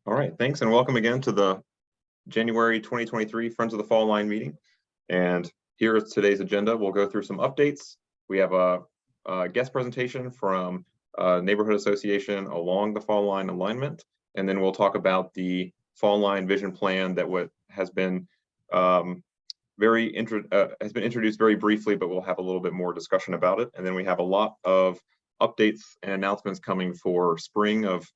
All right, thanks and welcome again to the January 2023 Friends of the Fall Line meeting. And here is today's agenda. We'll go through some updates. We have a guest presentation from Neighborhood Association along the Fall Line alignment. And then we'll talk about the Fall Line vision plan that has been introduced very briefly, but we'll have a little bit more discussion about it. And then we have a lot of updates and announcements coming for spring of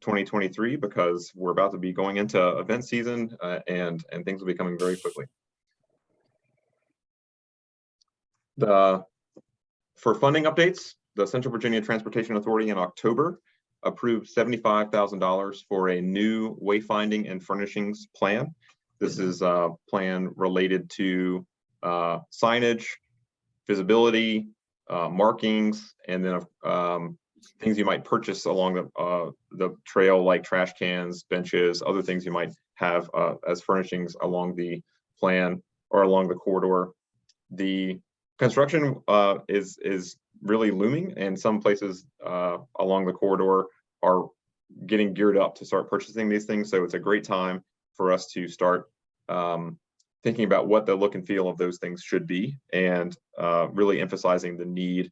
2023 because we're about to be going into event season and things will be coming very quickly. For funding updates, the Central Virginia Transportation Authority in October approved $75,000 for a new wayfinding and furnishings plan. This is a plan related to signage, visibility, markings, and then things you might purchase along the trail, like trash cans, benches, other things you might have as furnishings along the plan or along the corridor. The construction is really looming, and some places along the corridor are getting geared up to start purchasing these things. So it's a great time for us to start thinking about what the look and feel of those things should be, and really emphasizing the need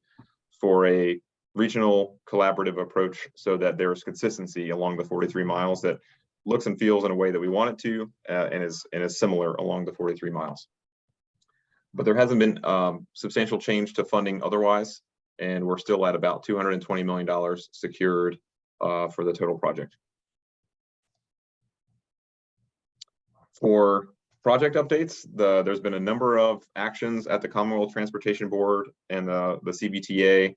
for a regional collaborative approach so that there's consistency along the 43 miles that looks and feels in a way that we want it to and is similar along the 43 miles. But there hasn't been substantial change to funding otherwise, and we're still at about $220 million secured for the total project. For project updates, there's been a number of actions at the Commonwealth Transportation Board and the CVTA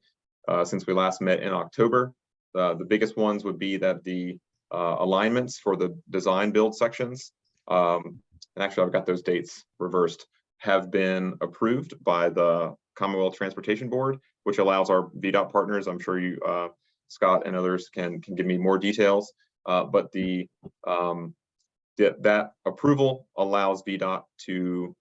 since we last met in October. The biggest ones would be that the alignments for the design build sections, and actually I've got those dates reversed, have been approved by the Commonwealth Transportation Board, which allows our VDOT partners, I'm sure you, Scott and others can give me more details, but that approval allows VDOT to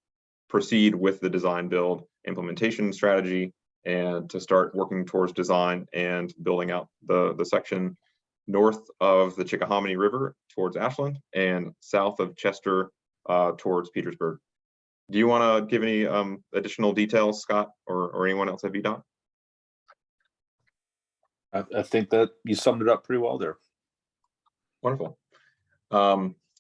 proceed with the design build implementation strategy and to start working towards design and building out the section north of the Chickahominy River towards Ashland and south of Chester towards Petersburg. Do you want to give any additional details, Scott, or anyone else at VDOT? I think that you summed it up pretty well there. Wonderful.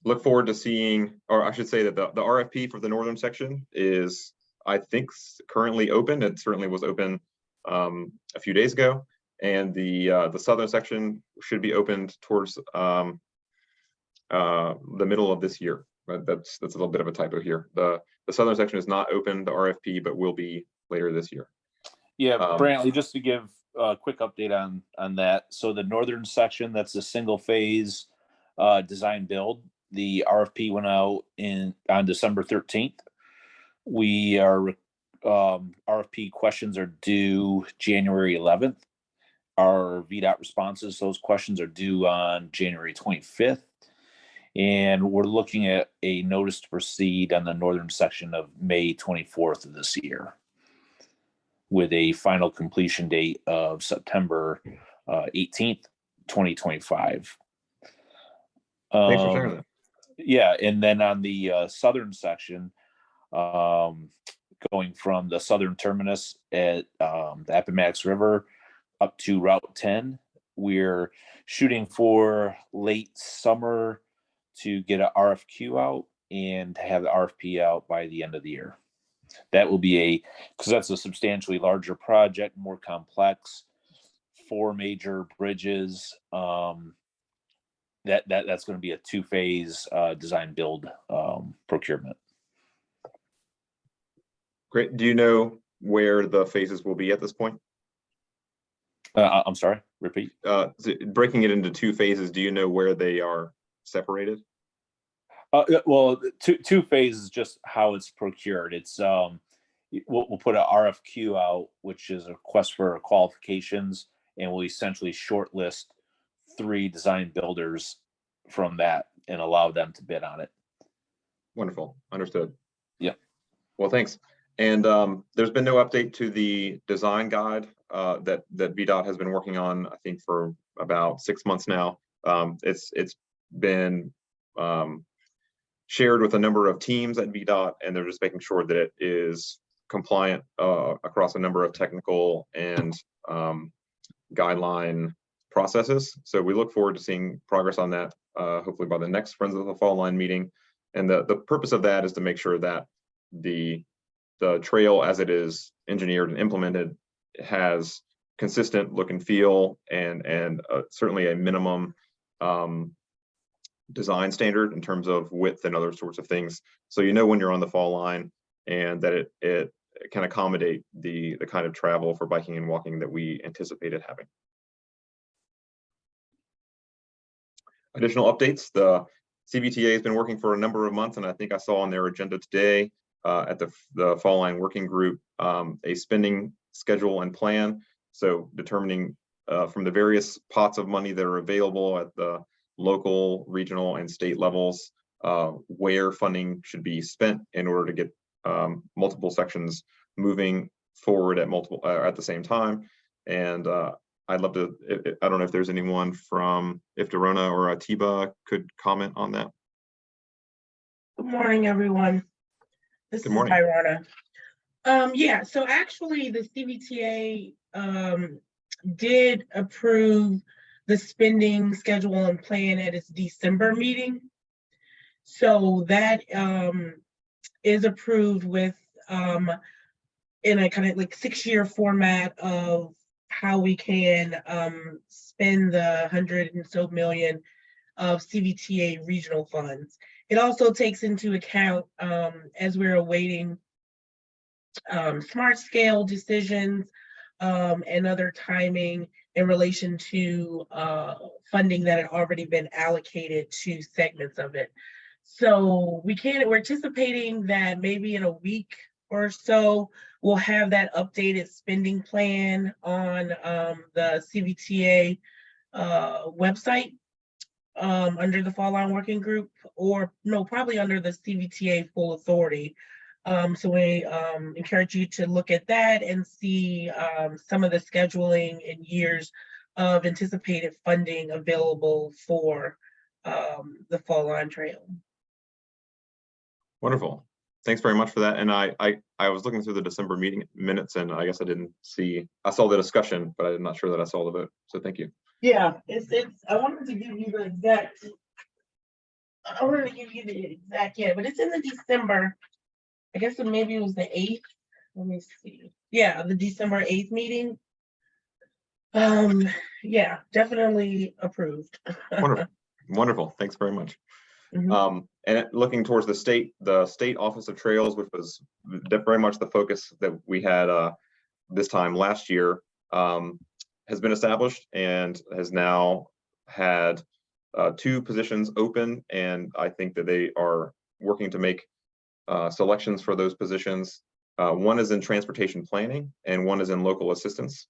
Look forward to seeing, or I should say that the RFP for the northern section is, I think, currently open. It certainly was open a few days ago, and the southern section should be opened towards the middle of this year. But that's a little bit of a typo here. The southern section is not open, the RFP, but will be later this year. Yeah, Brantley, just to give a quick update on that. So the northern section, that's a single phase design build. The RFP went out on December 13th. We are RFP questions are due January 11th. Our VDOT responses, those questions are due on January 25th. And we're looking at a notice to proceed on the northern section of May 24th of this year, with a final completion date of September 18th, 2025. Thanks for sharing that. Yeah, and then on the southern section, going from the southern terminus at the Appomattox River up to Route 10, we're shooting for late summer to get an RFQ out and to have the RFP out by the end of the year. That will be because that's a substantially larger project, more complex, 4 major bridges. That's going to be a 2-phase design build procurement. Great. Do you know where the phases will be at this point? I'm sorry, repeat. Breaking it into 2 phases, do you know where they are separated? Well, two phases is just how it's procured. It's we'll put an RFQ out, which is a request for qualifications, and we'll essentially shortlist 3 design builders from that and allow them to bid on it. Wonderful. Understood. Yeah. Well, thanks. And there's been no update to the design guide that VDOT has been working on, I think, for about 6 months now. It's been shared with a number of teams at VDOT, and they're just making sure that it is compliant across a number of technical and guideline processes. So we look forward to seeing progress on that, hopefully by the next Friends of the Fall Line meeting. And the purpose of that is to make sure that the trail, as it is engineered and implemented, has consistent look and feel, and certainly a minimum design standard in terms of width and other sorts of things. So you know when you're on the fall line, and that it can accommodate the kind of travel for biking and walking that we anticipated having. Additional updates: the CVTA has been working for a number of months, and I think I saw on their agenda today at the Fall Line Working Group a spending schedule and plan. So determining from the various pots of money that are available at the local, regional, and state levels, where funding should be spent in order to get multiple sections moving forward at the same time. And I'd love to, I don't know if there's anyone from IFTRONA or Atiba could comment on that. Good morning, everyone. This Good morning. is Irona. Yeah, so actually the CVTA did approve the spending schedule and plan at its December meeting. So that is approved with in a kind of like 6-year format of how we can spend the $100 and so million of CVTA regional funds. It also takes into account, as we're awaiting smart scale decisions and other timing in relation to funding that had already been allocated to segments of it. So we're anticipating that maybe in a week or so, we'll have that updated spending plan on the CVTA website under the Fall Line Working Group, or no, probably under the CVTA full authority. So we encourage you to look at that and see some of the scheduling and years of anticipated funding available for the Fall Line Trail. Wonderful. Thanks very much for that. And I was looking through the December meeting minutes, and I guess I saw the discussion, but I'm not sure that I saw the vote. So thank you. Yeah, I wanted to give you the exact, yeah, but it's in the December, I guess maybe it was the 8th. Let me see. Yeah, the December 8th meeting. Yeah, definitely approved. Wonderful. Wonderful. Thanks very much. Mm-hmm. And looking towards the state Office of Trails, which was very much the focus that we had this time last year, has been established and has now had 2 positions open, and I think that they are working to make selections for those positions. One is in transportation planning and one is in local assistance.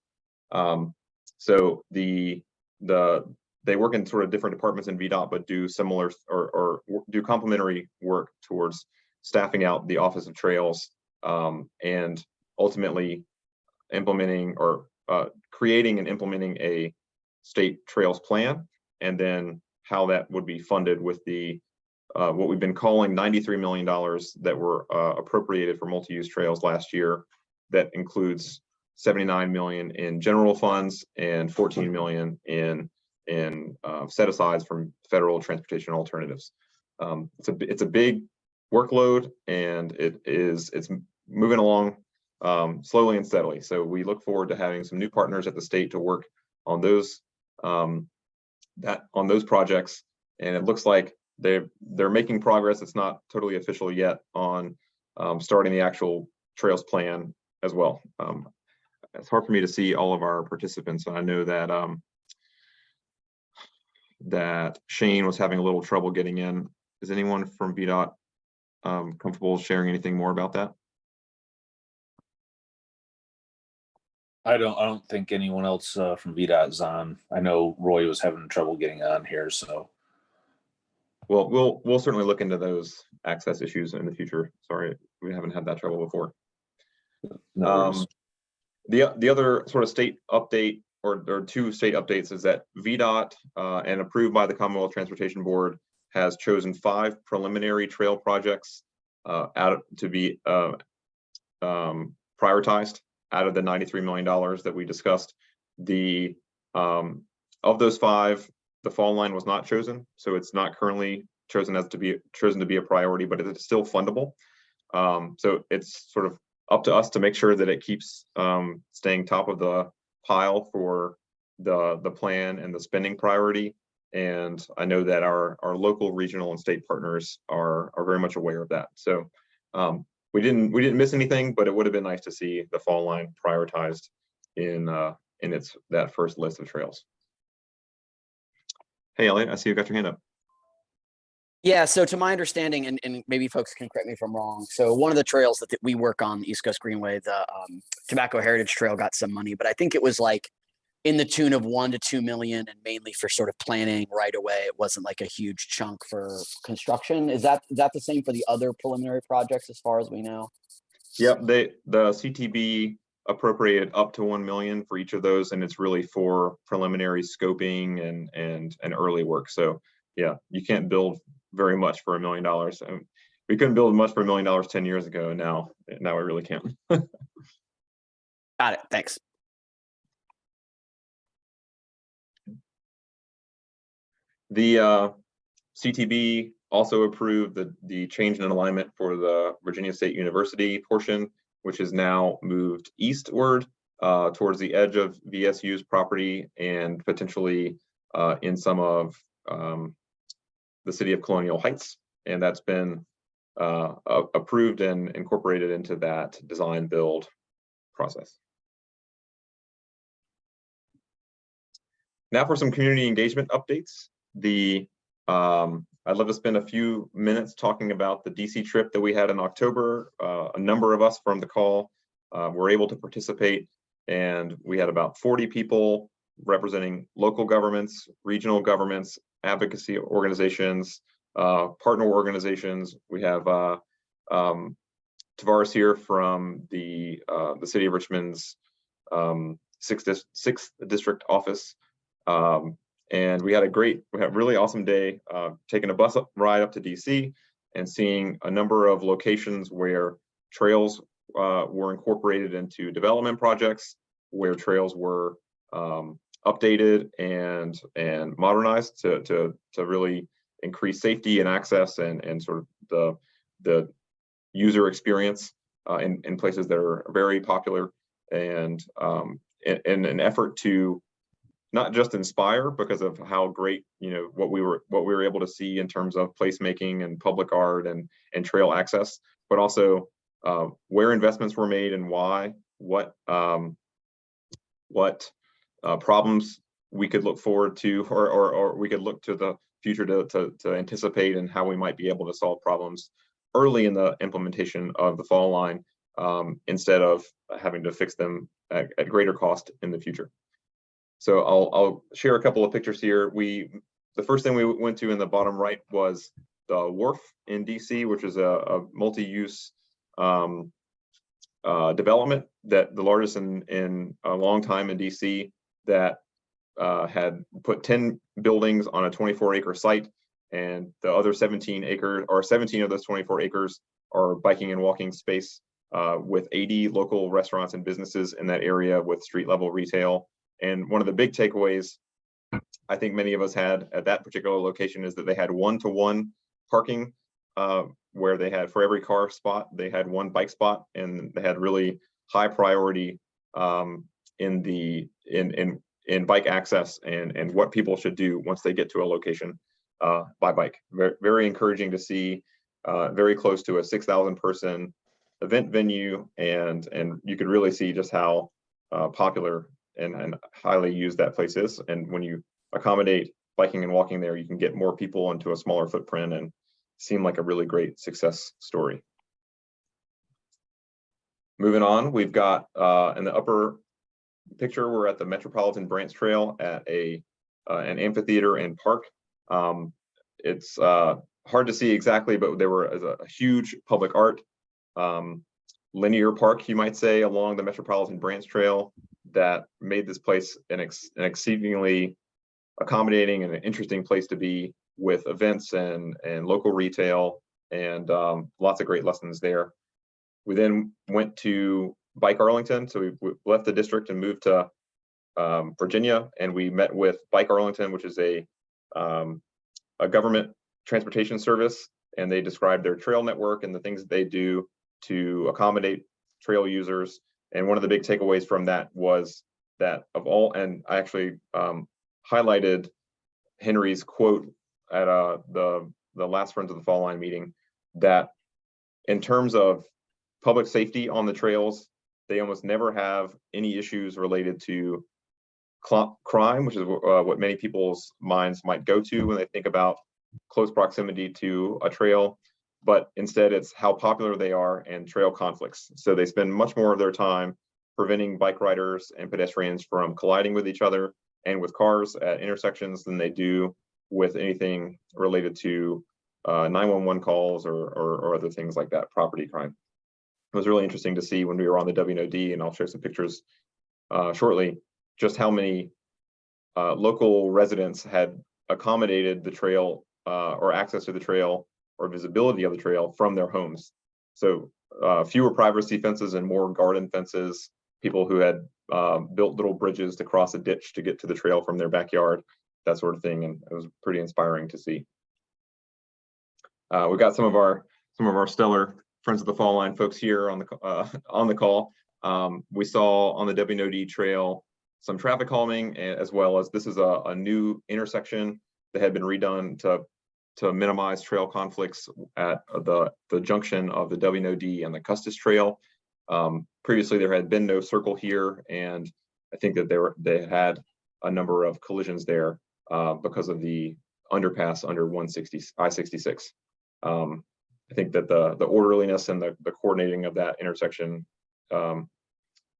So they work in sort of different departments in VDOT, but do similar or do complementary work towards staffing out the Office of Trails and ultimately implementing or creating and implementing a state trails plan, and then how that would be funded with the what we've been calling $93 million that were appropriated for multi-use trails last year. That includes $79 million in general funds and $14 million in set-asides from federal transportation alternatives. It's a big workload, and it's moving along slowly and steadily. So we look forward to having some new partners at the state to work on those projects, and it looks like they're making progress. It's not totally official yet on starting the actual trails plan as well. It's hard for me to see all of our participants. I know that that Shane was having a little trouble getting in. Is anyone from VDOT comfortable sharing anything more about that? I don't think anyone else from VDOT is on. I know Roy was having trouble getting on here, so. Well, we'll certainly look into those access issues in the future. Sorry, we haven't had that trouble before. No worries. The other sort of state update or two state updates is that VDOT and approved by the Commonwealth Transportation Board has chosen 5 preliminary trail projects to be prioritized out of the $93 million that we discussed. The of those 5, the fall line was not chosen, so it's not currently chosen to be a priority, but it's still fundable. So it's sort of up to us to make sure that it keeps staying top of the pile for the plan and the spending priority. And I know that our local, regional, and state partners are very much aware of that. So we didn't miss anything, but it would have been nice to see the fall line prioritized in that first list of trails. Hey, Elliot, I see you got your hand up. Yeah, so to my understanding, and maybe folks can correct me if I'm wrong. So one of the trails that we work on, the East Coast Greenway, the Tobacco Heritage Trail, got some money, but I think it was like in the tune of 1 to 2 million, and mainly for sort of planning right away. It wasn't like a huge chunk for construction. Is that the same for the other preliminary projects as far as we know? Yep, the CTB appropriated up to 1 million for each of those, and it's really for preliminary scoping and early work. So yeah, you can't build very much for $1 million. We couldn't build much for $1 million 10 years ago. Now we really can't. Got it. Thanks. The CTB also approved the change in alignment for the Virginia State University portion, which is now moved eastward towards the edge of VSU's property and potentially in some of the city of Colonial Heights. And that's been approved and incorporated into that design build process. Now for some community engagement updates. I'd love to spend a few minutes talking about the DC trip that we had in October. A number of us from the call were able to participate, and we had about 40 people representing local governments, regional governments, advocacy organizations, partner organizations. We have Tavares here from the city of Richmond's 6th district office. And we had a really awesome day, taking a bus ride up to DC and seeing a number of locations where trails were incorporated into development projects, where trails were updated and modernized to really increase safety and access and sort of the user experience in places that are very popular, and in an effort to not just inspire because of how great, what we were able to see in terms of placemaking and public art and trail access, but also where investments were made and why, what problems we could look forward to, or we could look to the future to anticipate, and how we might be able to solve problems early in the implementation of the fall line, instead of having to fix them at greater cost in the future. So I'll share a couple of pictures here. The first thing we went to in the bottom right was the Wharf in DC, which is a multi-use development, that the largest in a long time in DC, that had put 10 buildings on a 24-acre site, and the other 17 of those 24 acres are biking and walking space, with 80 local restaurants and businesses in that area with street level retail. And one of the big takeaways I think many of us had at that particular location is that they had 1-to-1 parking, where they had, for every car spot, they had 1 bike spot, and they had really high priority in bike access and what people should do once they get to a location by bike. Very, very encouraging to see, very close to a 6,000 person event venue, and you could really see just how popular and highly used that place is. And when you accommodate biking and walking there, you can get more people into a smaller footprint, and seem like a really great success story. Moving on, we've got in the upper picture, we're at the Metropolitan Branch Trail at an amphitheater and park. It's hard to see exactly, but there was a huge public art linear park, you might say, along the Metropolitan Branch Trail. that made this place an exceedingly accommodating and an interesting place to be, with events and local retail and lots of great lessons there. We then went to Bike Arlington. So we left the district and moved to Virginia, and we met with Bike Arlington, which is a government transportation service, and they described their trail network and the things that they do to accommodate trail users. And one of the big takeaways from that was that of all, and I actually highlighted Henry's quote at the last Friends of the Fall Line meeting, that in terms of public safety on the trails, they almost never have any issues related to crime, which is what many people's minds might go to when they think about close proximity to a trail, but instead it's how popular they are and trail conflicts. So they spend much more of their time preventing bike riders and pedestrians from colliding with each other and with cars at intersections than they do with anything related to 911 calls or other things like that, property crime. It was really interesting to see when we were on the WNOD, and I'll show some pictures shortly, just how many local residents had accommodated the trail or access to the trail or visibility of the trail from their homes. So fewer privacy fences and more garden fences, people who had built little bridges to cross a ditch to get to the trail from their backyard, that sort of thing. And it was pretty inspiring to see. We've got some of our stellar Friends of the Fall Line folks here on the call. We saw on the WNOD trail some traffic calming, as well as this is a new intersection that had been redone to minimize trail conflicts at the junction of the WNOD and the Custis Trail. Previously, there had been no circle here, and I think that they had a number of collisions there because of the underpass under I-66. I think that the orderliness and the coordinating of that intersection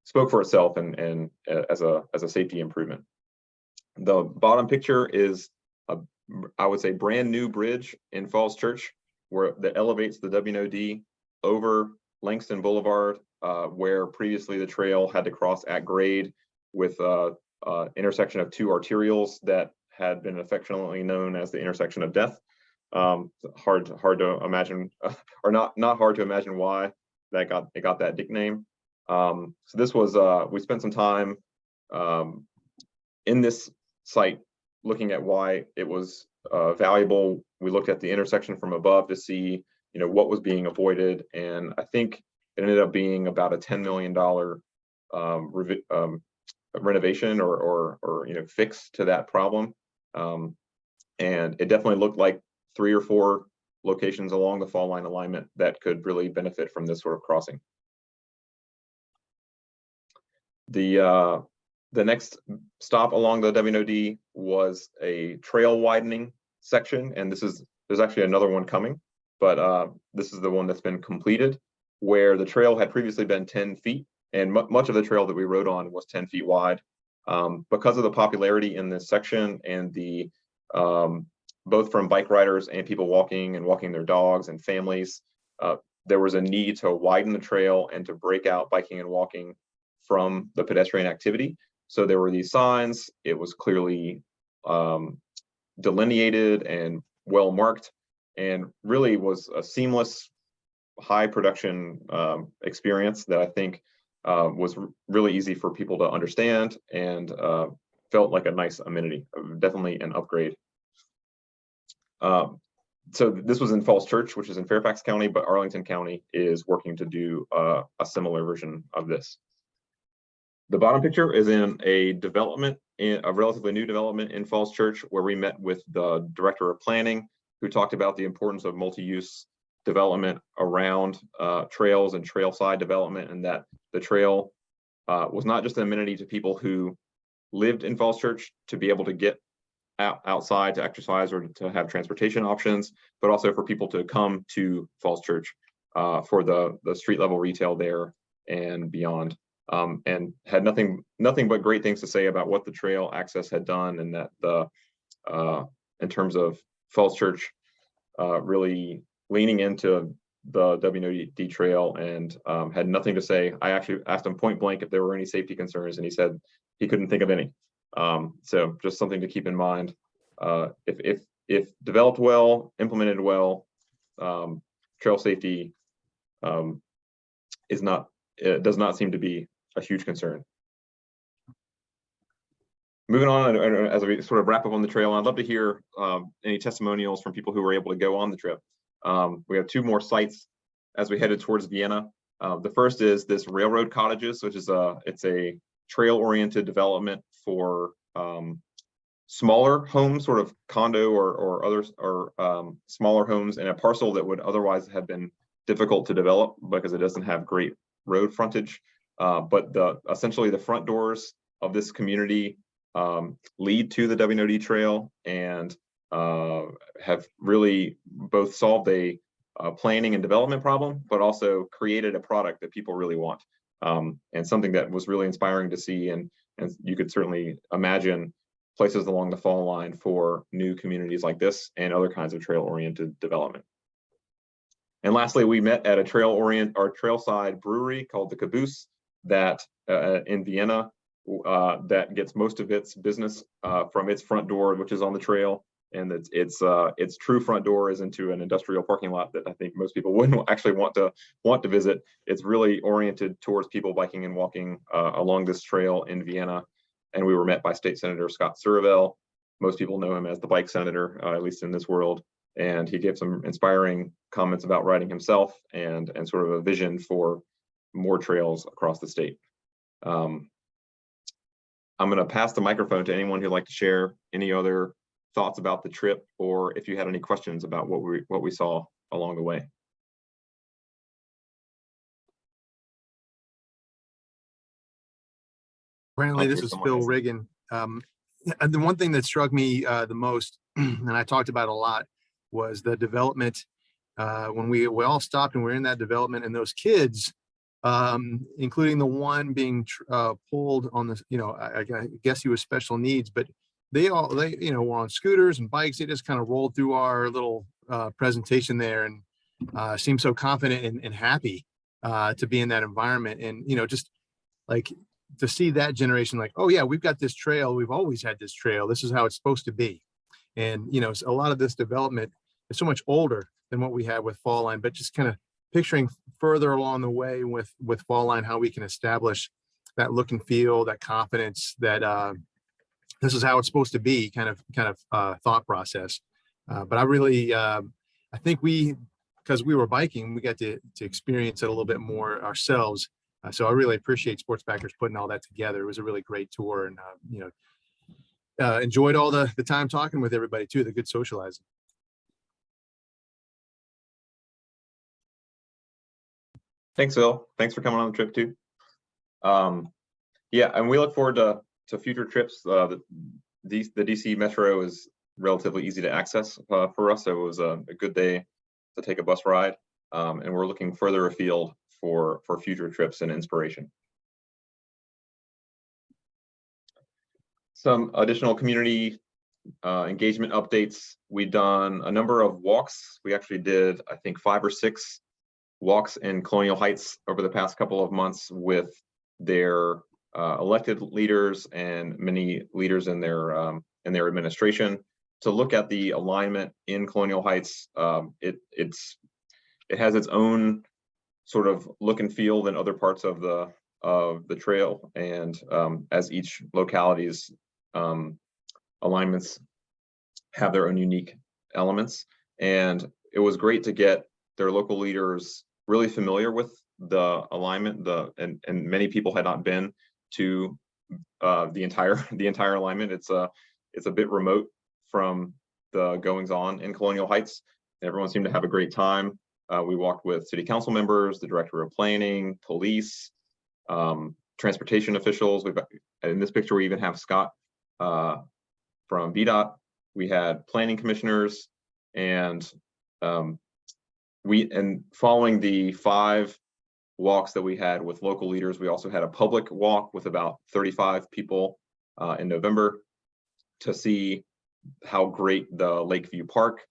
spoke for itself and as a safety improvement. The bottom picture is I would say brand new bridge in Falls Church that elevates the WNOD over Langston Boulevard, where previously the trail had to cross at grade with intersection of two arterials that had been affectionately known as the intersection of death. Hard to imagine, or not hard to imagine why it got that nickname. So this was we spent some time in this site looking at why it was valuable. We looked at the intersection from above to see what was being avoided, and I think it ended up being about a $10 million renovation or fix to that problem. And it definitely looked like 3 or 4 locations along the fall line alignment that could really benefit from this sort of crossing. The next stop along the WNOD was a trail widening section, and there's actually another one coming, but this is the one that's been completed, where the trail had previously been 10 feet, and much of the trail that we rode on was 10 feet wide. Because of the popularity in this section and the both from bike riders and people walking their dogs and families, there was a need to widen the trail and to break out biking and walking from the pedestrian activity. So there were these signs. It was clearly delineated and well marked, and really was a seamless, high production experience that I think was really easy for people to understand and felt like a nice amenity, definitely an upgrade. So this was in Falls Church, which is in Fairfax County, but Arlington County is working to do a similar version of this. The bottom picture is in a relatively new development in Falls Church, where we met with the director of planning, who talked about the importance of multi-use development around trails and trailside development, and that the trail was not just an amenity to people who lived in Falls Church to be able to get outside to exercise or to have transportation options, but also for people to come to Falls Church for the street level retail there and beyond. And had nothing but great things to say about what the trail access had done, and that in terms of Falls Church really leaning into the WNOD trail and had nothing to say. I actually asked him point blank if there were any safety concerns, and he said he couldn't think of any. So just something to keep in mind. If developed well, implemented well, trail safety does not seem to be a huge concern. Moving on, as we sort of wrap up on the trail, I'd love to hear any testimonials from people who were able to go on the trip. We have 2 more sites as we headed towards Vienna. The first is this Railroad Cottages, which is it's a trail-oriented development for smaller homes, sort of condo or others, or smaller homes in a parcel that would otherwise have been difficult to develop because it doesn't have great road frontage. But essentially the front doors of this community lead to the WNOD trail and have really both solved a planning and development problem, but also created a product that people really want, and something that was really inspiring to see. And you could certainly imagine places along the fall line for new communities like this and other kinds of trail-oriented development. And lastly, we met at a trailside brewery called the Caboose that in Vienna that gets most of its business from its front door, which is on the trail. And its true front door is into an industrial parking lot that I think most people wouldn't actually want to visit. It's really oriented towards people biking and walking along this trail in Vienna. And we were met by State Senator Scott Surivel. Most people know him as the bike senator, at least in this world. And he gave some inspiring comments about riding himself and sort of a vision for more trails across the state. I'm going to pass the microphone to anyone who'd like to share any other thoughts about the trip, or if you had any questions about what we saw along the way. Brantley, this is Phil Riggin. The one thing that struck me the most, and I talked about a lot, was the development. When we all stopped and we were in that development, and those kids, including the one being pulled on the, I guess he was special needs, but they were on scooters and bikes. They just kind of rolled through our little presentation there and seemed so confident and happy to be in that environment. And, just like to see that generation, like, oh yeah, we've got this trail. We've always had this trail. This is how it's supposed to be. And, a lot of this development is so much older than what we had with Fall Line, but just kind of picturing further along the way with Fall Line, how we can establish that look and feel, that confidence, that this is how it's supposed to be kind of thought process. But I really, I think because we were biking, we got to experience it a little bit more ourselves. So I really appreciate Sportsbackers putting all that together. It was a really great tour, and enjoyed all the time talking with everybody too, the good socializing. Thanks, Phil. Thanks for coming on the trip too. Yeah, and we look forward to future trips. The DC Metro is relatively easy to access for us. So it was a good day to take a bus ride, and we're looking further afield for future trips and inspiration. Some additional community engagement updates. We've done a number of walks. We actually did, I think, 5 or 6 walks in Colonial Heights over the past couple of months with their elected leaders and many leaders in their administration to look at the alignment in Colonial Heights. It has its own sort of look and feel than other parts of the trail, and as each locality's alignments have their own unique elements. And it was great to get their local leaders really familiar with the alignment. And many people had not been to the entire alignment. It's a bit remote from the goings on in Colonial Heights. Everyone seemed to have a great time. We walked with city council members, the director of planning, police, transportation officials. In this picture, we even have Scott from VDOT. We had planning commissioners, and following the 5 walks that we had with local leaders, we also had a public walk with about 35 people in November to see how great the Lakeview Park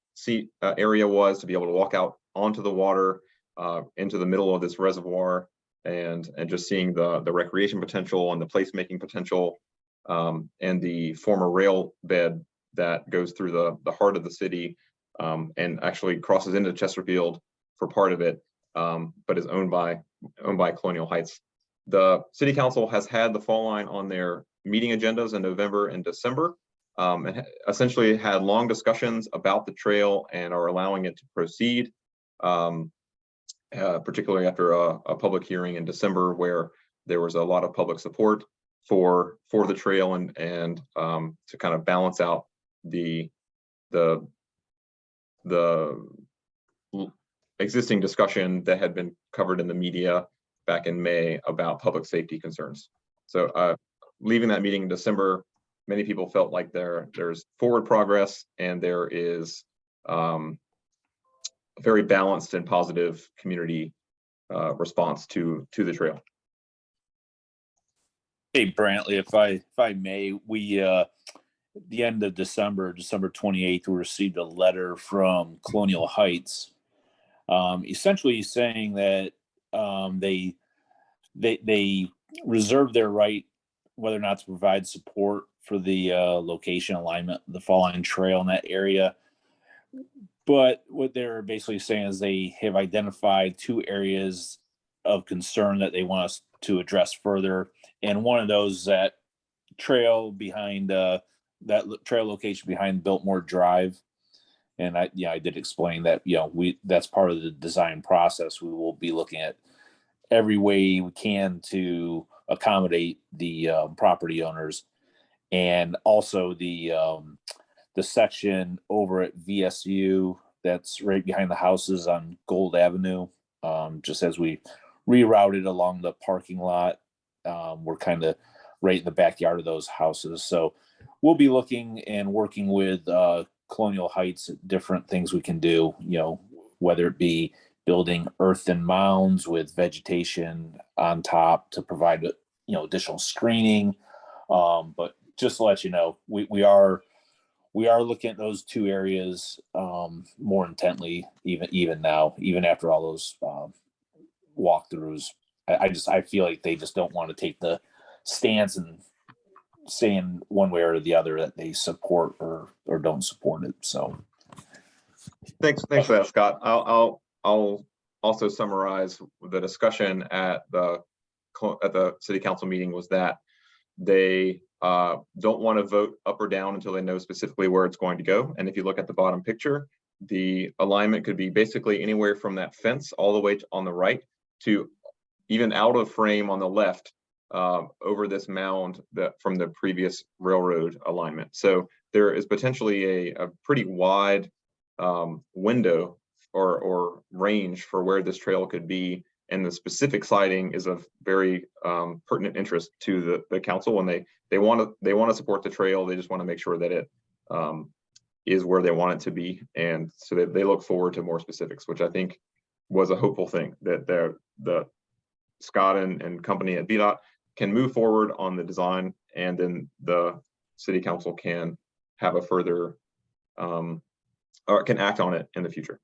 area was, to be able to walk out onto the water into the middle of this reservoir and just seeing the recreation potential and the placemaking potential, and the former rail bed that goes through the heart of the city, and actually crosses into Chesterfield for part of it, but is owned by Colonial Heights. The city council has had the Fall Line on their meeting agendas in November and December, and essentially had long discussions about the trail and are allowing it to proceed, particularly after a public hearing in December where there was a lot of public support for the trail and to kind of balance out the existing discussion that had been covered in the media back in May about public safety concerns. So leaving that meeting in December, many people felt like there's forward progress and there is a very balanced and positive community response to the trail. Hey, Brantley, if I may, we the end of December 28th, we received a letter from Colonial Heights, essentially saying that they reserve their right whether or not to provide support for the location alignment of the Fall Line Trail in that area. But what they're basically saying is they have identified 2 areas of concern that they want us to address further. And one of those is that trail behind trail location behind Biltmore Drive. And I did explain that, that's part of the design process. We will be looking at every way we can to accommodate the property owners, and also the section over at VSU that's right behind the houses on Gold Avenue. Just as we rerouted along the parking lot, we're kind of right in the backyard of those houses. So we'll be looking and working with Colonial Heights, different things we can do, whether it be building earthen mounds with vegetation on top to provide, additional screening. But just to let you know, we are looking at those 2 areas more intently, even now, even after all those walkthroughs. I feel like they just don't want to take the stance and saying one way or the other that they support or don't support it. So Thanks for that, Scott. I'll also summarize the discussion at the city council meeting was that they don't want to vote up or down until they know specifically where it's going to go. And if you look at the bottom picture, the alignment could be basically anywhere from that fence all the way on the right to even out of frame on the left, over this mound from the previous railroad alignment. So there is potentially a pretty wide window or range for where this trail could be, and the specific siting is of very pertinent interest to the council. And they want to support the trail. They just want to make sure that it is where they want it to be, and so they look forward to more specifics, which I think was a hopeful thing, that the Scott and company at VDOT can move forward on the design, and then the city council can have a further or can act on it in the future.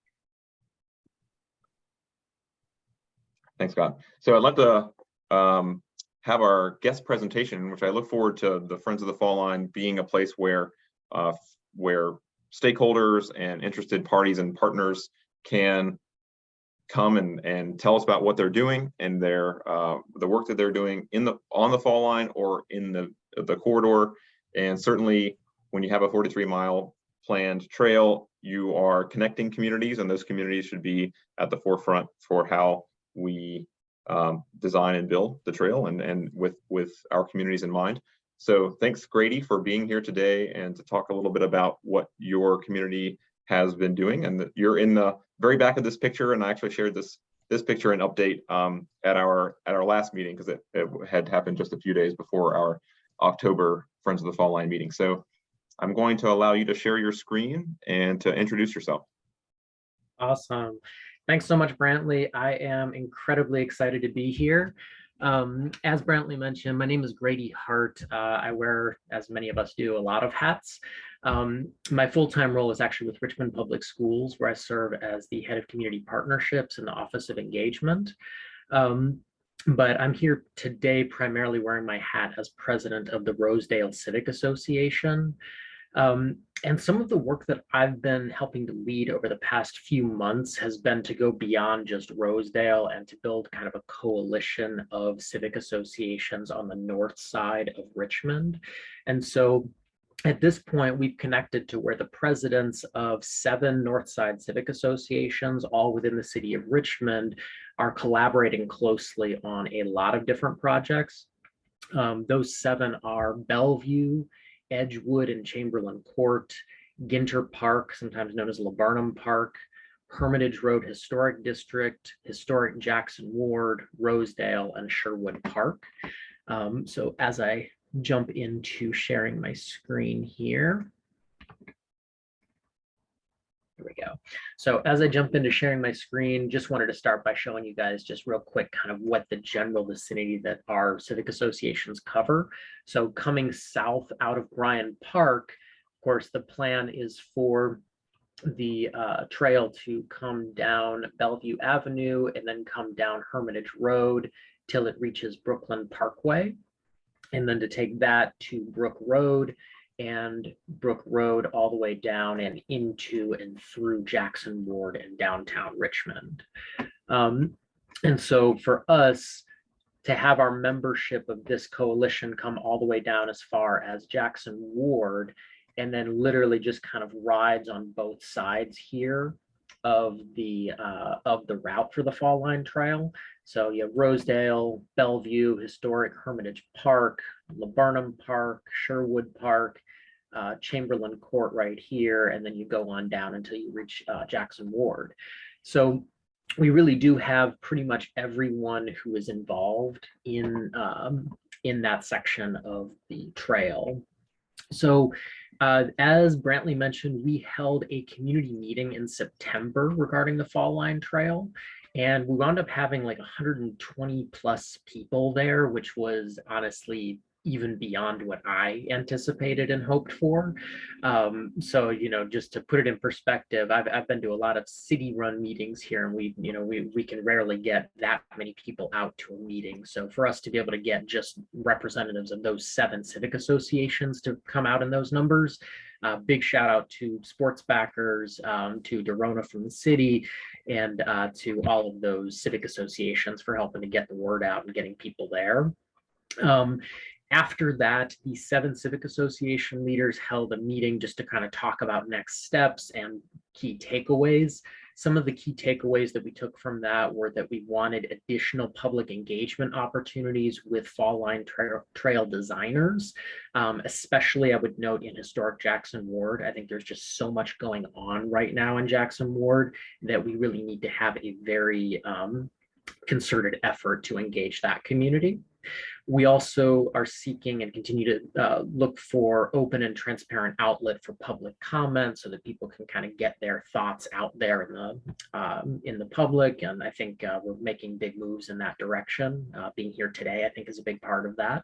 Thanks, Scott. So I'd like to have our guest presentation, which I look forward to the Friends of the Fall Line being a place where stakeholders and interested parties and partners can come and tell us about what they're doing and the work that they're doing on the Fall Line or in the corridor. And certainly when you have a 43-mile planned trail, you are connecting communities, and those communities should be at the forefront for how we design and build the trail, and with our communities in mind. So thanks, Grady, for being here today and to talk a little bit about what your community has been doing. And you're in the very back of this picture, and I actually shared this picture and update at our last meeting, because it had happened just a few days before our October Friends of the Fall Line meeting. So I'm going to allow you to share your screen and to introduce yourself. Awesome. Thanks so much, Brantley. I am incredibly excited to be here. As Brantley mentioned, my name is Grady Hart. I wear, as many of us do, a lot of hats. My full-time role is actually with Richmond Public Schools, where I serve as the head of community partnerships in the Office of Engagement. But I'm here today primarily wearing my hat as president of the Rosedale Civic Association. And some of the work that I've been helping to lead over the past few months has been to go beyond just Rosedale and to build kind of a coalition of civic associations on the north side of Richmond. And so at this point, we've connected to where the presidents of 7 Northside civic associations, all within the city of Richmond, are collaborating closely on a lot of different projects. Those 7 are Bellevue, Edgewood and Chamberlain Court, Ginter Park, sometimes known as Laburnum Park, Hermitage Road Historic District, Historic Jackson Ward, Rosedale, and Sherwood Park. So as I jump into sharing my screen here. There we go. So as I jump into sharing my screen, just wanted to start by showing you guys just real quick kind of what the general vicinity that our civic associations cover. So coming south out of Bryan Park, of course, the plan is for the trail to come down Bellevue Avenue and then come down Hermitage Road till it reaches Brooklyn Parkway. And then to take that to Brook Road and Brook Road all the way down and into and through Jackson Ward and downtown Richmond. And so for us to have our membership of this coalition come all the way down as far as Jackson Ward, and then literally just kind of rides on both sides here of the route for the Fall Line Trail. So you have Rosedale, Bellevue, historic Hermitage Park, Laburnum Park, Sherwood Park, Chamberlain Court right here, and then you go on down until you reach Jackson Ward. So we really do have pretty much everyone who is involved in that section of the trail. So as Brantley mentioned, we held a community meeting in September regarding the Fall Line Trail, and we wound up having like 120 plus people there, which was honestly even beyond what I anticipated and hoped for. So, you know, just to put it in perspective, I've been to a lot of city-run meetings here, and we can rarely get that many people out to a meeting. So for us to be able to get just representatives of those 7 civic associations to come out in those numbers, big shout out to sports backers, to Dorona from the city, and to all of those civic associations for helping to get the word out and getting people there. After that, the 7 civic association leaders held a meeting just to kind of talk about next steps and key takeaways. Some of the key takeaways that we took from that were that we wanted additional public engagement opportunities with Fall Line Trail designers, especially I would note in historic Jackson Ward. I think there's just so much going on right now in Jackson Ward that we really need to have a very concerted effort to engage that community. We also are seeking and continue to look for open and transparent outlet for public comment so that people can kind of get their thoughts out there in the public. And I think we're making big moves in that direction. Being here today, I think, is a big part of that.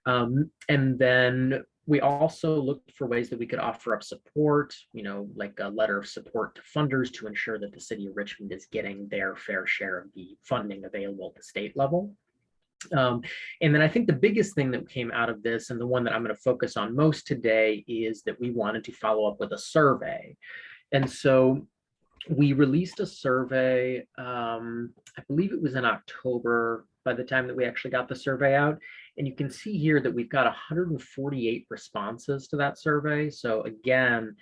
And then we also looked for ways that we could offer up support, you know, like a letter of support to funders to ensure that the city of Richmond is getting their fair share of the funding available at the state level. And then I think the biggest thing that came out of this, and the one that I'm going to focus on most today, is that we wanted to follow up with a survey. And so we released a survey, I believe it was in October by the time that we actually got the survey out. And you can see here that we've got 148 responses to that survey. So again,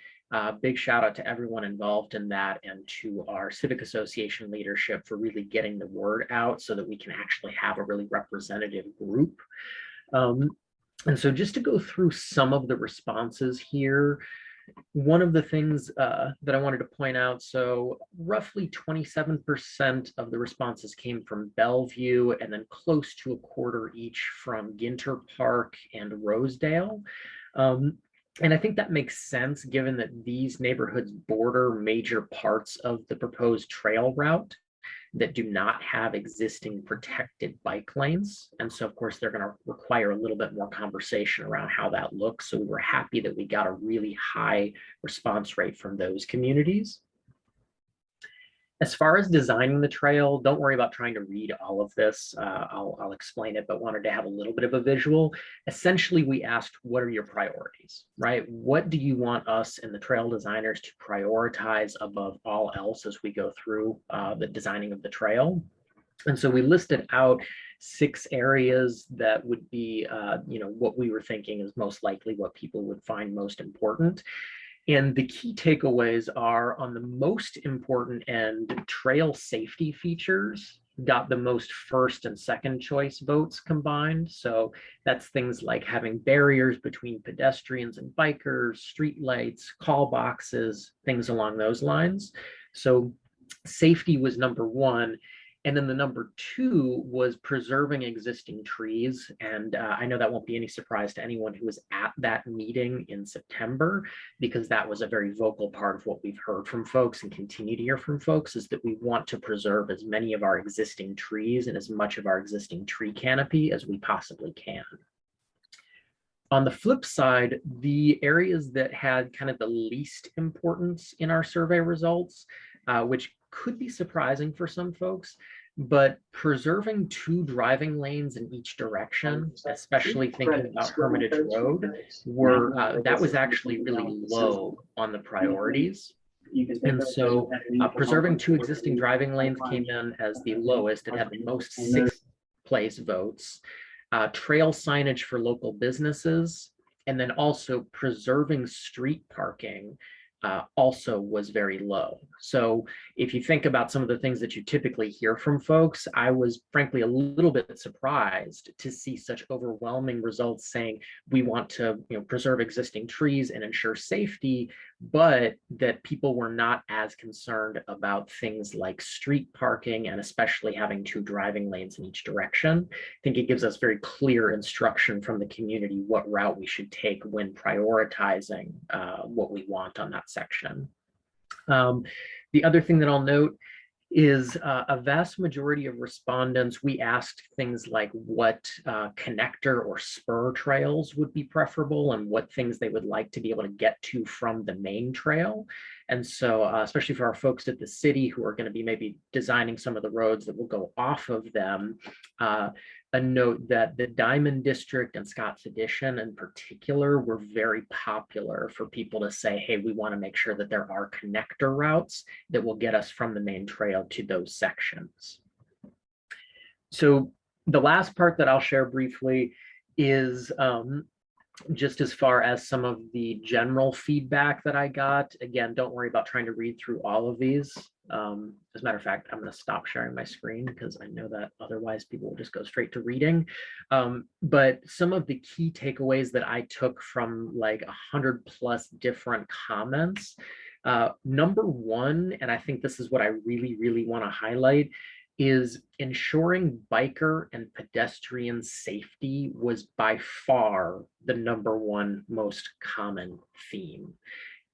big shout out to everyone involved in that and to our civic association leadership for really getting the word out so that we can actually have a really representative group. And so just to go through some of the responses here, one of the things that I wanted to point out, so roughly 27% of the responses came from Bellevue, and then close to a quarter each from Ginter Park and Rosedale. And I think that makes sense given that these neighborhoods border major parts of the proposed trail route. that do not have existing protected bike lanes. And so of course, they're going to require a little bit more conversation around how that looks. So we were happy that we got a really high response rate from those communities. As far as designing the trail, don't worry about trying to read all of this. I'll explain it, but wanted to have a little bit of a visual. Essentially, we asked, what are your priorities, right? What do you want us and the trail designers to prioritize above all else as we go through the designing of the trail? And so we listed out 6 areas that would be, what we were thinking is most likely what people would find most important. And the key takeaways are, on the most important end, trail safety features got the most first and second choice votes combined. So that's things like having barriers between pedestrians and bikers, street lights, call boxes, things along those lines. So safety was number 1. And then the number 2 was preserving existing trees. And I know that won't be any surprise to anyone who was at that meeting in September, because that was a very vocal part of what we've heard from folks and continue to hear from folks, is that we want to preserve as many of our existing trees and as much of our existing tree canopy as we possibly can. On the flip side, the areas that had kind of the least importance in our survey results, which could be surprising for some folks, but preserving 2 driving lanes in each direction, especially thinking about Hermitage Road, that was actually really low on the priorities. And so preserving 2 existing driving lanes came in as the lowest. It had the most 6th place votes. Trail signage for local businesses, and then also preserving street parking also was very low. So if you think about some of the things that you typically hear from folks, I was frankly a little bit surprised to see such overwhelming results saying we want to preserve existing trees and ensure safety, but that people were not as concerned about things like street parking and especially having 2 driving lanes in each direction. I think it gives us very clear instruction from the community what route we should take when prioritizing what we want on that section. The other thing that I'll note is a vast majority of respondents, we asked things like what connector or spur trails would be preferable and what things they would like to be able to get to from the main trail. And so especially for our folks at the city who are going to be maybe designing some of the roads that will go off of them, a note that the Diamond District and Scott's Addition in particular were very popular for people to say, hey, we want to make sure that there are connector routes that will get us from the main trail to those sections. So the last part that I'll share briefly is just as far as some of the general feedback that I got. Again, don't worry about trying to read through all of these. As a matter of fact, I'm going to stop sharing my screen because I know that otherwise people will just go straight to reading. But some of the key takeaways that I took from like 100+ different comments. Number 1, and I think this is what I really want to highlight, is ensuring biker and pedestrian safety was by far the number 1 most common theme.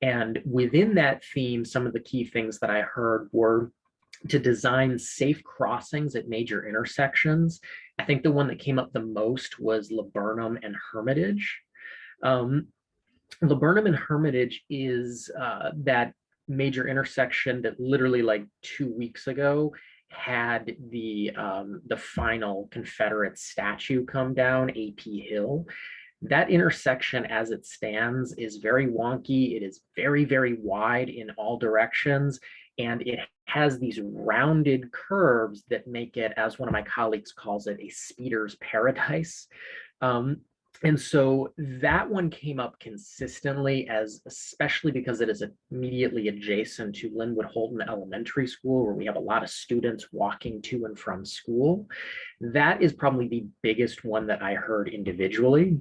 And within that theme, some of the key things that I heard were to design safe crossings at major intersections. I think the one that came up the most was Laburnum and Hermitage. Laburnum and Hermitage is that major intersection that literally like 2 weeks ago had the final Confederate statue come down AP Hill. That intersection as it stands is very wonky. It is very wide in all directions. And it has these rounded curves that make it, as one of my colleagues calls it, a speeder's paradise. And so that one came up consistently, especially because it is immediately adjacent to Linwood Holton Elementary School, where we have a lot of students walking to and from school. That is probably the biggest one that I heard individually.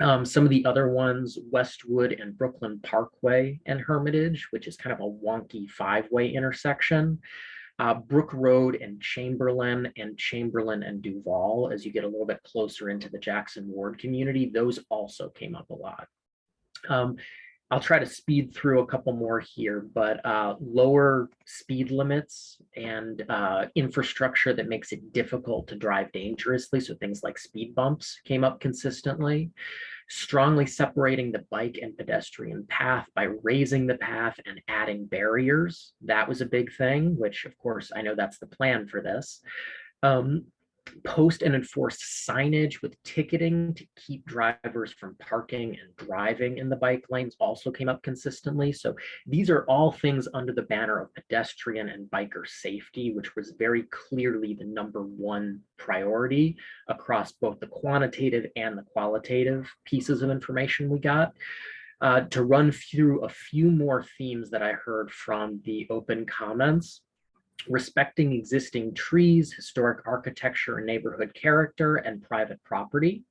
Some of the other ones, Westwood and Brooklyn Parkway and Hermitage, which is kind of a wonky 5-way intersection. Brook Road and Chamberlain and Duval, as you get a little bit closer into the Jackson Ward community, those also came up a lot. I'll try to speed through a couple more here, but lower speed limits and infrastructure that makes it difficult to drive dangerously. So things like speed bumps came up consistently. Strongly separating the bike and pedestrian path by raising the path and adding barriers. That was a big thing, which of course, I know that's the plan for this. Post and enforce signage with ticketing to keep drivers from parking and driving in the bike lanes also came up consistently. So these are all things under the banner of pedestrian and biker safety, which was very clearly the #1 priority across both the quantitative and the qualitative pieces of information we got. To run through a few more themes that I heard from the open comments: respecting existing trees, historic architecture and neighborhood character, and private property.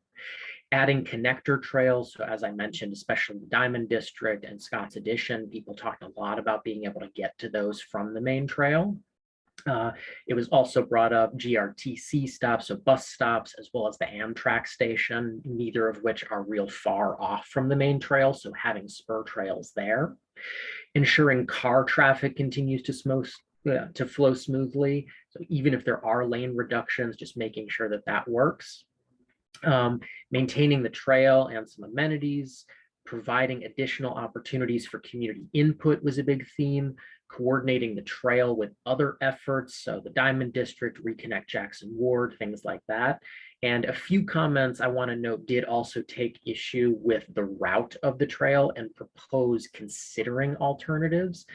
Adding connector trails. So as I mentioned, especially the Diamond District and Scott's Addition, people talked a lot about being able to get to those from the main trail. It was also brought up GRTC stops, so bus stops, as well as the Amtrak station, neither of which are real far off from the main trail, so having spur trails there. Ensuring car traffic continues to flow smoothly. So even if there are lane reductions, just making sure that that works. Maintaining the trail and some amenities, providing additional opportunities for community input was a big theme, coordinating the trail with other efforts. So the Diamond District, Reconnect Jackson Ward, things like that. And a few comments I want to note did also take issue with the route of the trail and propose considering alternatives.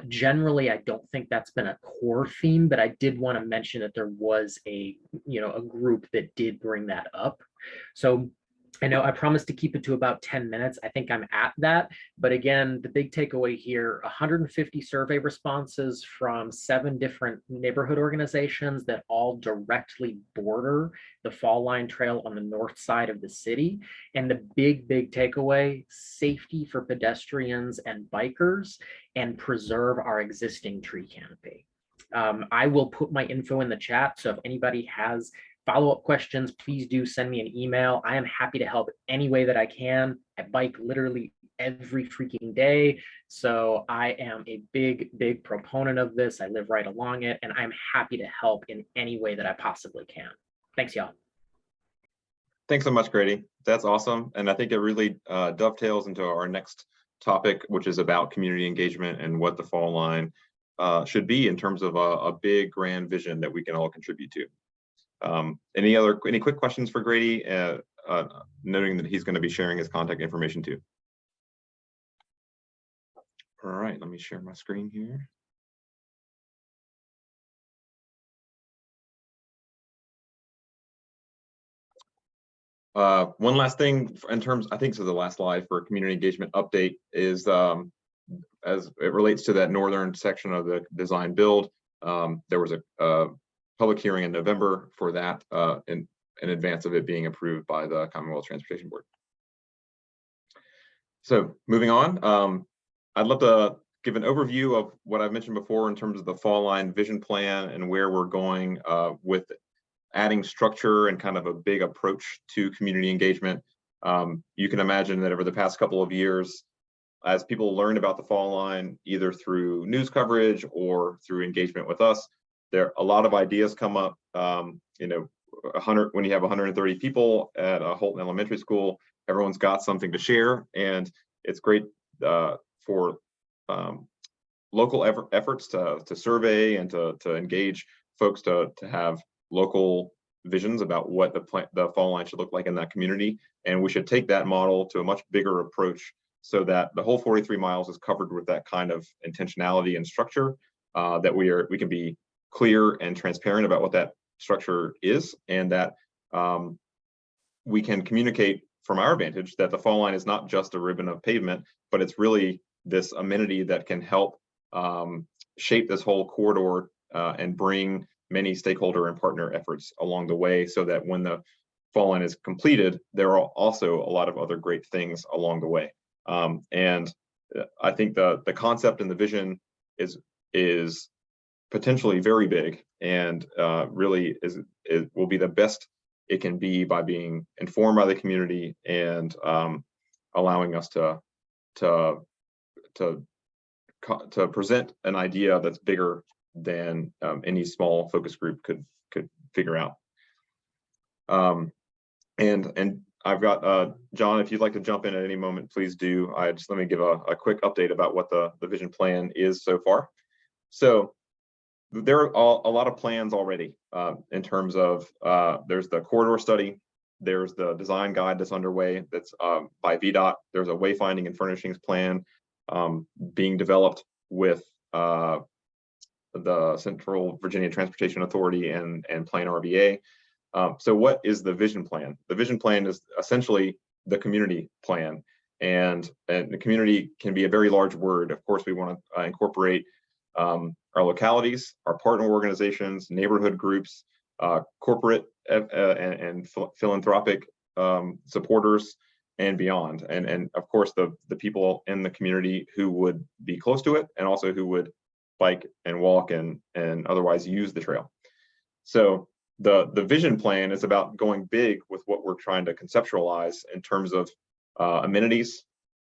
Generally, I don't think that's been a core theme, but I did want to mention that there was a group that did bring that up. So I know I promised to keep it to about 10 minutes. I think I'm at that. But again, the big takeaway here, 150 survey responses from 7 different neighborhood organizations that all directly border the Fall Line Trail on the north side of the city. And the big takeaway, safety for pedestrians and bikers, and preserve our existing tree canopy. I will put my info in the chat. So if anybody has follow-up questions, please do send me an email. I am happy to help any way that I can. I bike literally every freaking day. So I am a big proponent of this. I live right along it, and I'm happy to help in any way that I possibly can. Thanks, y'all. Thanks so much, Grady. That's awesome. And I think it really dovetails into our next topic, which is about community engagement and what the Fall Line should be in terms of a big grand vision that we can all contribute to. Any quick questions for Grady, noting that he's going to be sharing his contact information too. All right, let me share my screen here. One last thing in terms, I think so the last slide for community engagement update is as it relates to that northern section of the design build. There was a public hearing in November for that in advance of it being approved by the Commonwealth Transportation Board. So moving on, I'd love to give an overview of what I've mentioned before in terms of the Fall Line vision plan and where we're going with adding structure and kind of a big approach to community engagement. You can imagine that over the past couple of years, as people learn about the Fall Line, either through news coverage or through engagement with us, a lot of ideas come up. When you have 130 people at a Holton Elementary School, everyone's got something to share, and it's great for local efforts to survey and to engage folks to have local visions about what the Fall Line should look like in that community. And we should take that model to a much bigger approach so that the whole 43 miles is covered with that kind of intentionality and structure, that we can be clear and transparent about what that structure is, and that we can communicate from our vantage that the Fall Line is not just a ribbon of pavement, but it's really this amenity that can help shape this whole corridor and bring many stakeholder and partner efforts along the way, so that when the Fall Line is completed, there are also a lot of other great things along the way. And I think the concept and the vision is potentially very big, and really will be the best it can be by being informed by the community and allowing us to to present an idea that's bigger than any small focus group could figure out. And I've got John, if you'd like to jump in at any moment, please do. Let me give a quick update about what the vision plan is so far. So there are a lot of plans already in terms of there's the corridor study, there's the design guide that's underway that's by VDOT. There's a wayfinding and furnishings plan being developed with the Central Virginia Transportation Authority and Plan RVA. So what is the vision plan? The vision plan is essentially the community plan, and the community can be a very large word. Of course, we want to incorporate our localities, our partner organizations, neighborhood groups, corporate and philanthropic supporters, and beyond. And of course, the people in the community who would be close to it, and also who would bike and walk and otherwise use the trail. So the vision plan is about going big with what we're trying to conceptualize in terms of amenities,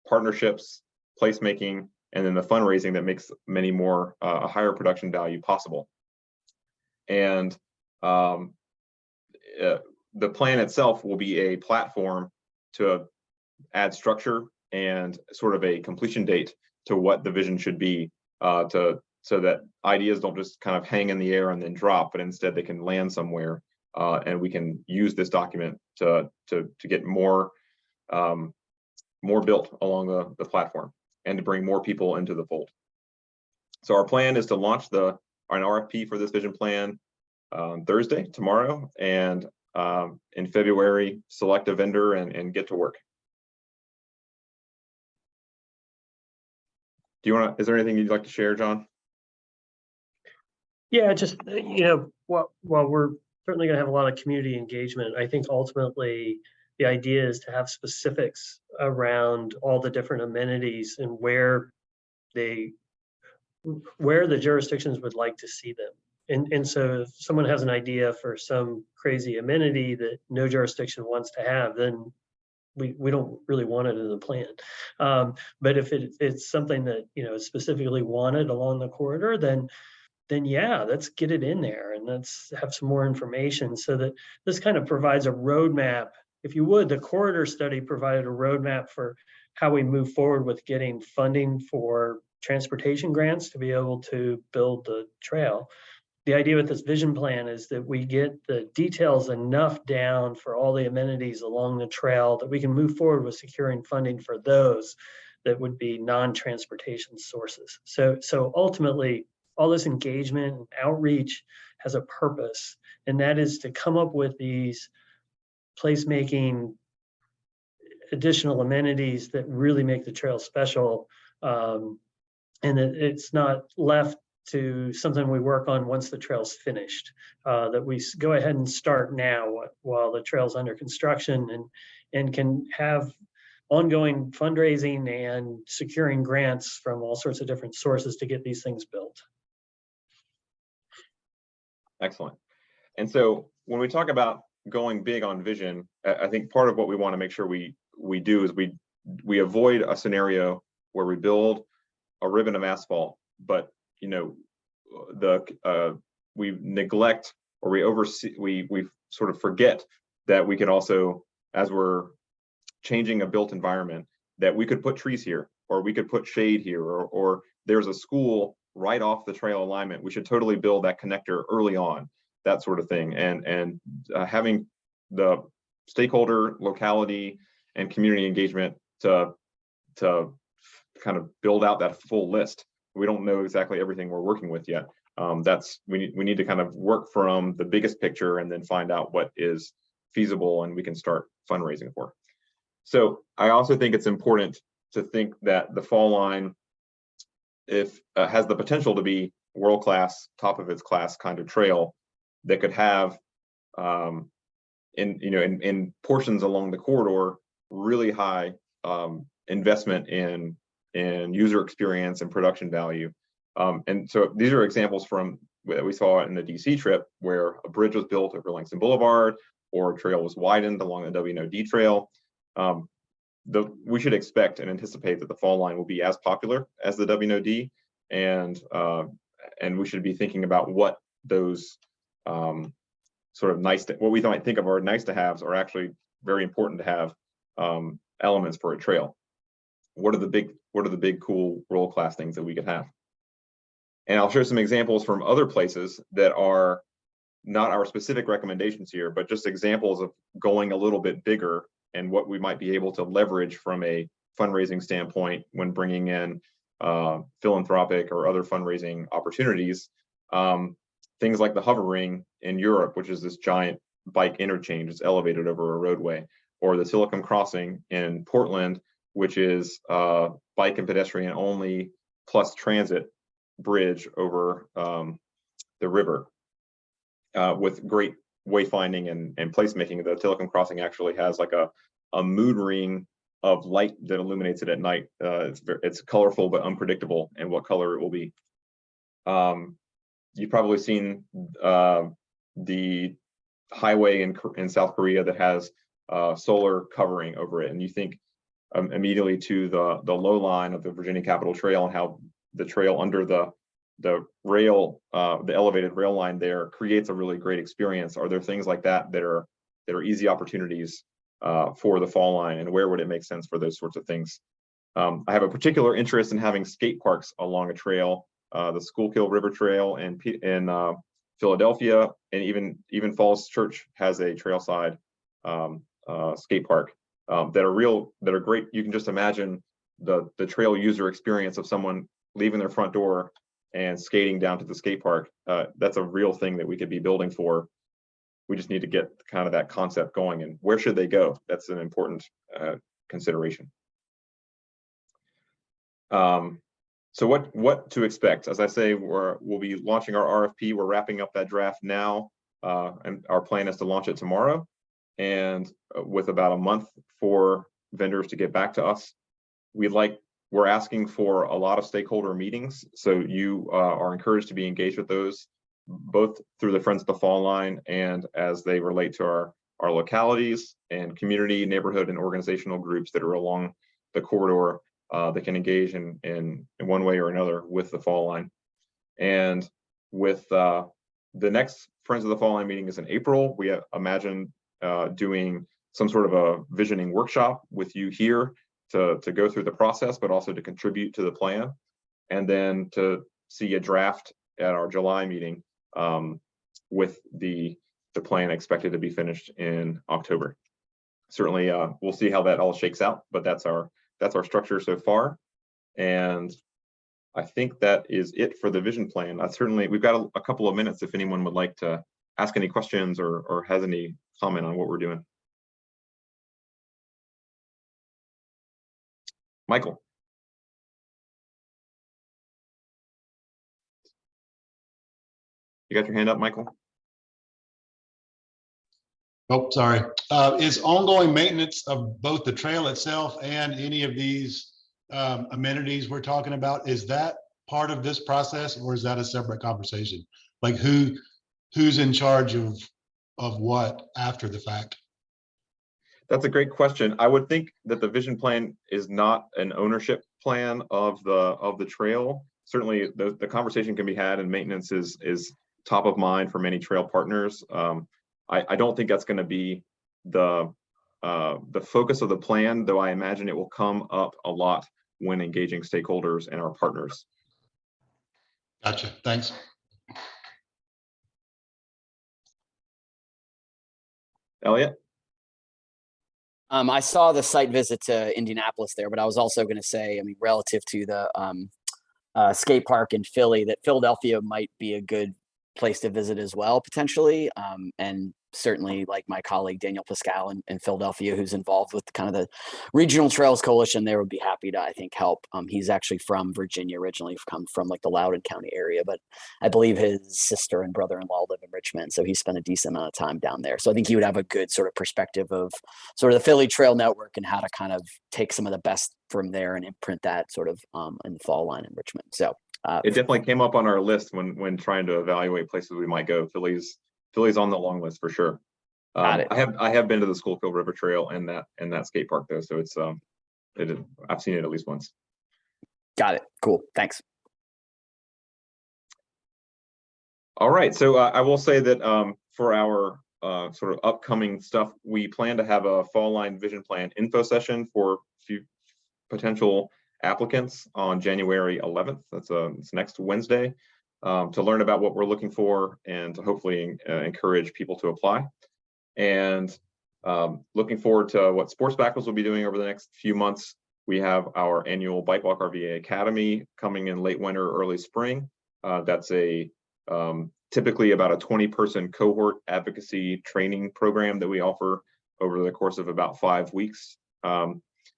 partnerships, placemaking, and then the fundraising that makes many more a higher production value possible. And the plan itself will be a platform to add structure and sort of a completion date to what the vision should be, so that ideas don't just kind of hang in the air and then drop, but instead they can land somewhere, and we can use this document to get more built along the platform and to bring more people into the fold. So our plan is to launch an RFP for this vision plan Thursday, tomorrow, and in February, select a vendor and get to work. Is there anything you'd like to share, John? Yeah, just, while we're certainly going to have a lot of community engagement, I think ultimately the idea is to have specifics around all the different amenities and where the jurisdictions would like to see them. And so if someone has an idea for some crazy amenity that no jurisdiction wants to have, then we don't really want it in the plan. But if it's something that, is specifically wanted along the corridor, then yeah, let's get it in there and let's have some more information, so that this kind of provides a roadmap. If you would, the corridor study provided a roadmap for how we move forward with getting funding for transportation grants to be able to build the trail. The idea with this vision plan is that we get the details enough down for all the amenities along the trail that we can move forward with securing funding for those that would be non-transportation sources. So ultimately, all this engagement and outreach has a purpose, and that is to come up with these placemaking additional amenities that really make the trail special, and that it's not left to something we work on once the trail's finished, that we go ahead and start now while the trail's under construction, and can have ongoing fundraising and securing grants from all sorts of different sources to get these things built. Excellent. And so when we talk about going big on vision, I think part of what we want to make sure we do is we avoid a scenario where we build a ribbon of asphalt, but we neglect, or we sort of forget that we could also, as we're changing a built environment, that we could put trees here, or we could put shade here, or there's a school right off the trail alignment. We should totally build that connector early on, that sort of thing. And having the stakeholder, locality, and community engagement to kind of build out that full list. We don't know exactly everything we're working with yet. We need to kind of work from the biggest picture and then find out what is feasible and we can start fundraising for. So I also think it's important to think that the fall line has the potential to be world-class, top of its class kind of trail that could have in portions along the corridor really high investment in user experience and production value. And so these are examples that we saw in the DC trip, where a bridge was built over Langston Boulevard, or a trail was widened along the W&OD trail. we should expect and anticipate that the fall line will be as popular as the WNOD, and we should be thinking about what those sort of what we might think of are nice to haves are actually very important to have elements for a trail. What are the big cool world-class things that we could have? And I'll share some examples from other places that are not our specific recommendations here, but just examples of going a little bit bigger and what we might be able to leverage from a fundraising standpoint when bringing in philanthropic or other fundraising opportunities. Things like the Hover Ring in Europe, which is this giant bike interchange. It's elevated over a roadway, or the Silicon Crossing in Portland, which is bike and pedestrian only plus transit bridge over the river with great wayfinding and placemaking. The Silicon Crossing actually has like a mood ring of light that illuminates it at night. It's colorful but unpredictable in what color it will be. You've probably seen the highway in South Korea that has solar covering over it, and you think immediately to the low line of the Virginia Capitol Trail and how the trail under the rail, the elevated rail line there creates a really great experience. Are there things like that that are easy opportunities for the fall line, and where would it make sense for those sorts of things? I have a particular interest in having skate parks along a trail. The Schuylkill River Trail in Philadelphia, and even Falls Church has a trailside skate park that are great. You can just imagine the trail user experience of someone leaving their front door and skating down to the skate park. That's a real thing that we could be building for. We just need to get kind of that concept going, and where should they go? That's an important consideration. So what to expect? As I say, we'll be launching our RFP. We're wrapping up that draft now, and our plan is to launch it tomorrow, and with about a month for vendors to get back to us. We're asking for a lot of stakeholder meetings, so you are encouraged to be engaged with those, both through the Friends of the Fall Line and as they relate to our localities and community, neighborhood, and organizational groups that are along the corridor that can engage in one way or another with the Fall Line. And with the next Friends of the Fall Line meeting is in April. We imagine doing some sort of a visioning workshop with you here to go through the process, but also to contribute to the plan, and then to see a draft at our July meeting with the plan expected to be finished in October. Certainly, we'll see how that all shakes out, but that's our structure so far. And I think that is it for the vision plan. We've got a couple of minutes if anyone would like to ask any questions or has any comment on what we're doing. Michael. You got your hand up, Michael? Oh, sorry. Is ongoing maintenance of both the trail itself and any of these amenities we're talking about, is that part of this process, or is that a separate conversation? Like who's in charge of what after the fact? That's a great question. I would think that the vision plan is not an ownership plan of the trail. Certainly the conversation can be had, and maintenance is top of mind for many trail partners. I don't think that's going to be the focus of the plan, though I imagine it will come up a lot when engaging stakeholders and our partners. Gotcha. Thanks. Elliot? I saw the site visit to Indianapolis there, but I was also going to say, I mean, relative to the skate park in Philly, that Philadelphia might be a good place to visit as well, potentially. And certainly, like my colleague Daniel Pascal in Philadelphia, who's involved with kind of the Regional Trails Coalition, they would be happy to, I think, help. He's actually from Virginia originally, come from like the Loudoun County area, but I believe his sister and brother-in-law live in Richmond, so he spent a decent amount of time down there. So I think he would have a good sort of perspective of sort of the Philly Trail Network and how to kind of take some of the best from there and imprint that sort of in the Fall Line in Richmond. So it definitely came up on our list when trying to evaluate places we might go. Philly's on the long list for sure. Got it. I have been to the Schuylkill River Trail and that skate park though, so I've seen it at least once. Got it. Cool. Thanks. All right, so I will say that for our sort of upcoming stuff, we plan to have a fall line vision plan info session for few potential applicants on January 11th. It's next Wednesday, to learn about what we're looking for and to hopefully encourage people to apply. And looking forward to what Sports Backers will be doing over the next few months. We have our annual Bike Walk RVA Academy coming in late winter, early spring. That's typically about a 20-person cohort advocacy training program that we offer over the course of about 5 weeks.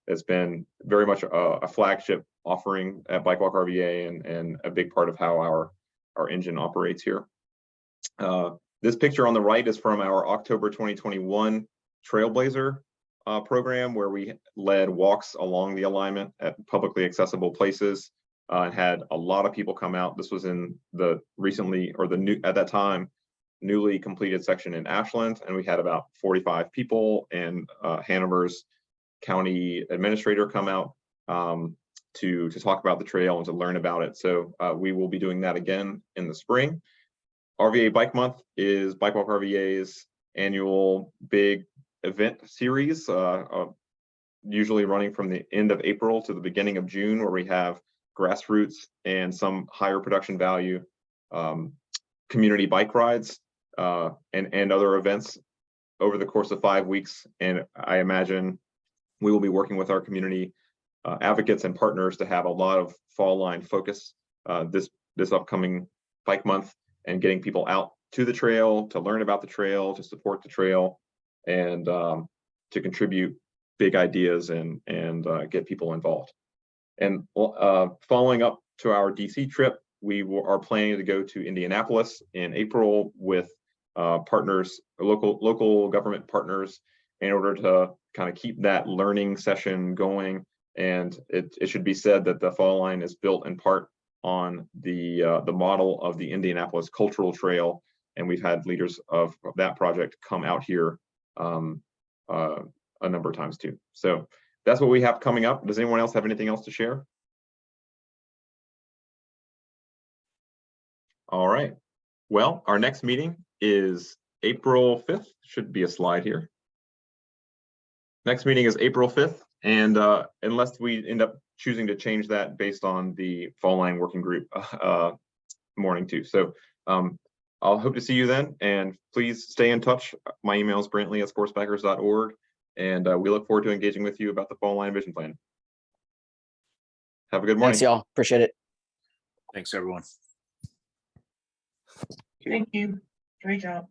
It's been very much a flagship offering at Bike Walk RVA and a big part of how our engine operates here. This picture on the right is from our October 2021 Trailblazer program, where we led walks along the alignment at publicly accessible places and had a lot of people come out. This was in the at that time, newly completed section in Ashland, and we had about 45 people and Hanover's county administrator come out to talk about the trail and to learn about it. So we will be doing that again in the spring. RVA Bike Month is Bike Walk RVA's annual big event series, usually running from the end of April to the beginning of June, where we have grassroots and some higher production value community bike rides and other events over the course of 5 weeks. And I imagine we will be working with our community advocates and partners to have a lot of fall line focus this upcoming Bike Month, and getting people out to the trail, to learn about the trail, to support the trail, and to contribute big ideas and get people involved. And following up to our DC trip, we are planning to go to Indianapolis in April with partners, local government partners, in order to kind of keep that learning session going. And it should be said that the fall line is built in part on the model of the Indianapolis Cultural Trail, and we've had leaders of that project come out here a number of times too. So that's what we have coming up. Does anyone else have anything else to share? All right. Well, our next meeting is April 5th. Should be a slide here. Next meeting is April 5th. And unless we end up choosing to change that based on the fall line working group morning too. So I'll hope to see you then, and please stay in touch. My email is brantley@sportsbackers.org, and we look forward to engaging with you about the fall line vision plan. Have a good morning. Thanks, y'all. Appreciate it. Thanks, everyone. Thank you. Great job.